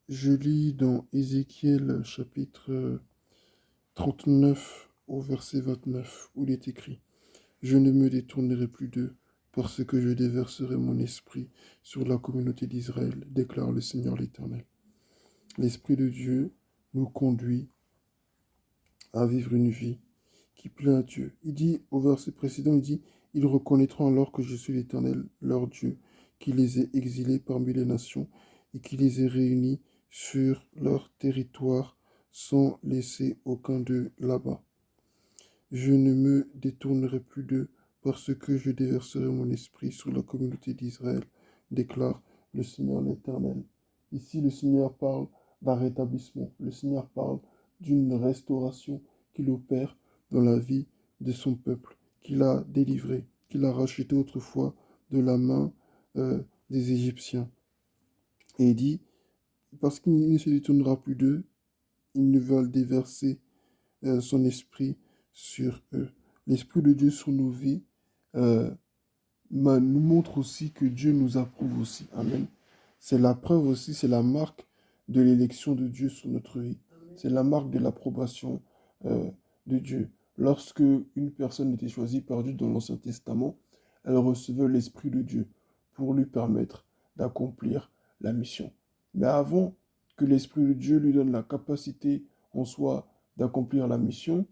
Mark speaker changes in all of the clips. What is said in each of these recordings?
Speaker 1: Je lis dans Ézéchiel chapitre 39 au verset 29 où il est écrit: Je ne me détournerai plus d'eux, parce que je déverserai mon esprit sur la communauté d'Israël, déclare le Seigneur l'Éternel. L'Esprit de Dieu nous conduit à vivre une vie qui plaît à Dieu. Il dit au verset précédent, il dit: Ils reconnaîtront alors que je suis l'Éternel, leur Dieu, qui les ai exilés parmi les nations et qui les ai réunis sur leur territoire sans laisser aucun d'eux là-bas. Je ne me détournerai plus d'eux parce que je déverserai mon esprit sur la communauté d'Israël, déclare le Seigneur l'Éternel. Ici, le Seigneur parle d'un rétablissement. Le Seigneur parle d'une restauration qu'il opère dans la vie de son peuple, qu'il a délivré, qu'il a racheté autrefois de la main des Égyptiens. Et il dit, parce qu'il ne se détournera plus d'eux, il ne va déverser son esprit sur eux. L'Esprit de Dieu sur nos vies euh, nous montre aussi que Dieu nous approuve aussi. Amen. C'est la preuve aussi, c'est la marque de l'élection de Dieu sur notre vie. C'est la marque de l'approbation euh, de Dieu. Lorsque une personne était choisie par Dieu dans l'Ancien Testament, elle recevait l'Esprit de Dieu pour lui permettre d'accomplir la mission. Mais avant que l'Esprit de Dieu lui donne la capacité en soi d'accomplir la mission,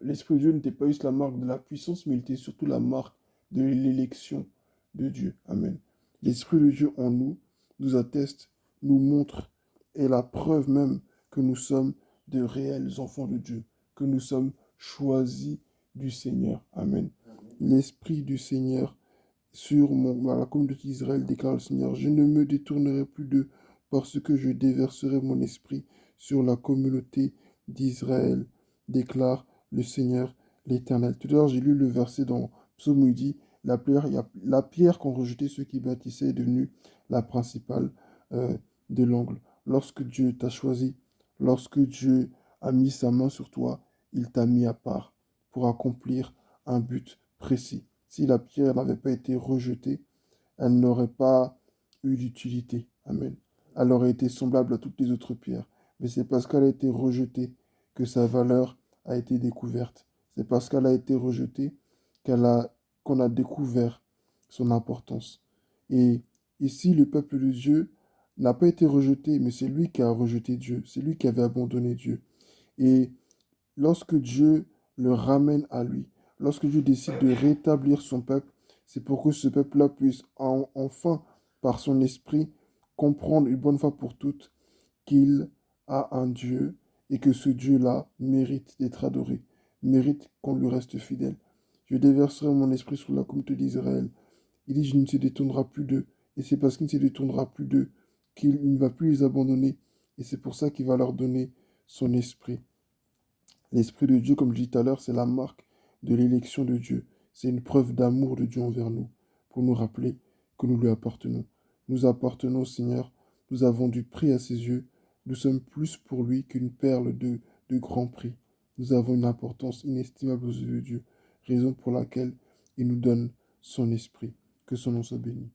Speaker 1: l'Esprit de Dieu n'était pas juste la marque de la puissance, mais il était surtout la marque de l'élection de Dieu. Amen. L'Esprit de Dieu en nous nous atteste, nous montre, est la preuve même que nous sommes de réels enfants de Dieu, que nous sommes choisis du Seigneur. Amen. L'Esprit du Seigneur sur la communauté d'Israël, déclare le Seigneur: Je ne me détournerai plus d'eux parce que je déverserai mon esprit sur la communauté d'Israël, déclare le Seigneur l'Éternel. Tout à l'heure, j'ai lu le verset dans Psaume où il dit: la pierre qu'ont rejeté ceux qui bâtissaient est devenue la principale de l'angle. Lorsque Dieu t'a choisi, lorsque Dieu a mis sa main sur toi, il t'a mis à part pour accomplir un but précis. Si la pierre n'avait pas été rejetée, elle n'aurait pas eu d'utilité. Amen. Elle aurait été semblable à toutes les autres pierres. Mais c'est parce qu'elle a été rejetée que sa valeur a été découverte. C'est parce qu'elle a été rejetée qu'on a découvert son importance. Et ici, le peuple de Dieu n'a pas été rejeté, mais c'est lui qui a rejeté Dieu. C'est lui qui avait abandonné Dieu. Et lorsque Dieu le ramène à lui, lorsque Dieu décide de rétablir son peuple, c'est pour que ce peuple-là puisse enfin, par son esprit, comprendre une bonne fois pour toutes qu'il a un Dieu et que ce Dieu-là mérite d'être adoré, mérite qu'on lui reste fidèle. Je déverserai mon esprit sur la communauté d'Israël. Il dit: Je ne se détournera plus d'eux. Et c'est parce qu'il ne se détournera plus d'eux qu'il ne va plus les abandonner. Et c'est pour ça qu'il va leur donner son esprit. L'Esprit de Dieu, comme je dis tout à l'heure, c'est la marque de l'élection de Dieu. C'est une preuve d'amour de Dieu envers nous, pour nous rappeler que nous lui appartenons. Nous appartenons au Seigneur, nous avons du prix à ses yeux, nous sommes plus pour lui qu'une perle de grand prix. Nous avons une importance inestimable aux yeux de Dieu, raison pour laquelle il nous donne son esprit. Que son nom soit béni.